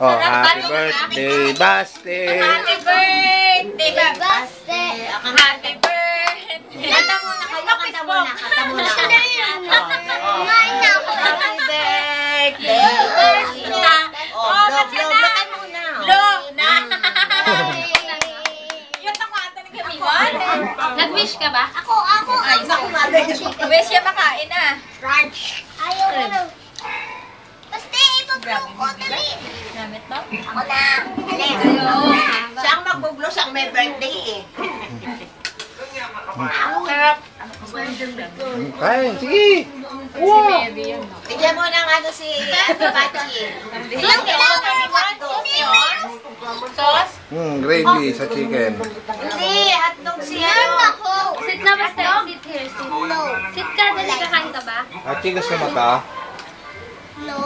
Oh, happy birthday, Basti! Happy birthday, Basti! Happy birthday! Kanta muna kayo, kanta muna. Kanta muna. Kumain na ako. Happy birthday, Basti! Oh, blow muna. Blow na! Yung takwata ng gamiwan? Nag-wish ka ba? Ako. Wish siya makain na. Ayaw ko na. Basta ipag-blow ko, dali. Gamit ba? Ako na. Dali. Siya ang magbublo, siya ang may birthday eh. Kain, sige! Wow! Bigyan mo ng ano si Bachi. Sauce? Gravy sa chicken. Hindi, hotdog siya. Sit na ba tayo? Sit here, sit. Sit ka, dali kakain ka ba? At chigas na mata? No.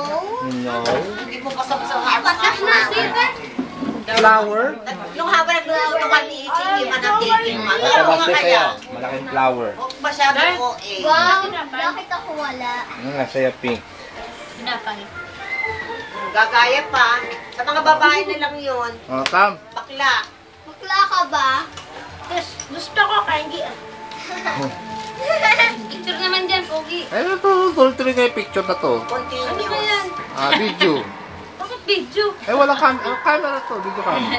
No. Hindi mo pasok-pasok haba. Flour? Nung haba nagluluto kami, hindi man ang baking. Ito basta kaya. Malaking flour. Huwag masyado ko eh. Wow, bakit ako wala? Sa'yo pink. Pinapay. Gagaya pa. Sa mga babae na lang yun. Oh, Tam. Bakla. Bakla ka ba? Gusto ko kangi. Picture naman dyan, Pogi. Ano to? Tuloy kayo picture na to. Continue. Ano ba yan? Video. Bakit video? Walang camera to. Video camera.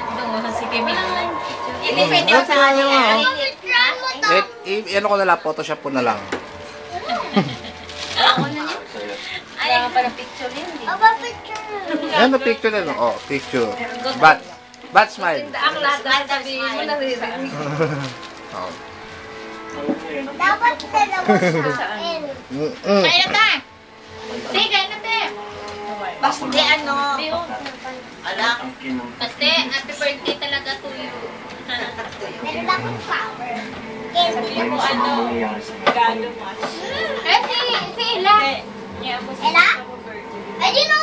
Sige, bilang. Hindi pwede ko sa kanya. Try mo to. Ano ko na lang, Photoshop ko na lang. Ako na yun. Ayaw nga pala picture yun. Aba, picture. Ayan na picture na. Oh, picture. Bat smile. Ang lahat na sabihin mo naririnig. Oh. Dapat dalawa sa akin. Kaya na ta! Sige, kaya na ta! Basta ano. Ala. Basta, happy birthday talaga to you. Meron akong power. Candy na po. Eh, si Ella. Ella? Ay, di no!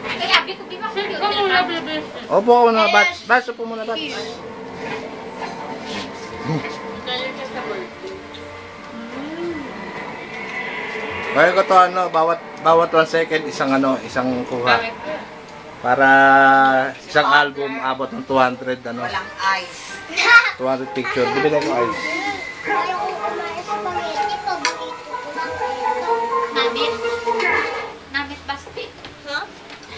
Kaya happy ko, di ba? Ikaw muna, baby. Opo ako muna, Bats. Bats, upo muna, Bats. Kaya ko to bawat 1 second isang kuha. Para isang album abot ng 200 Walang ice. 200 picture. Bibili ko ice. Ayaw ko kumain spaghetti. Paborito ko lang ito. Namit? Namit basti? Ha?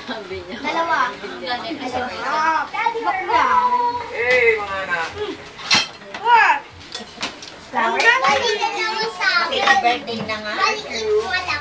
Sabi niya. Dalawa. Daddy, bakla. Ang galing na naman sa akin. Happy birthday na nga. Balikin mo lang.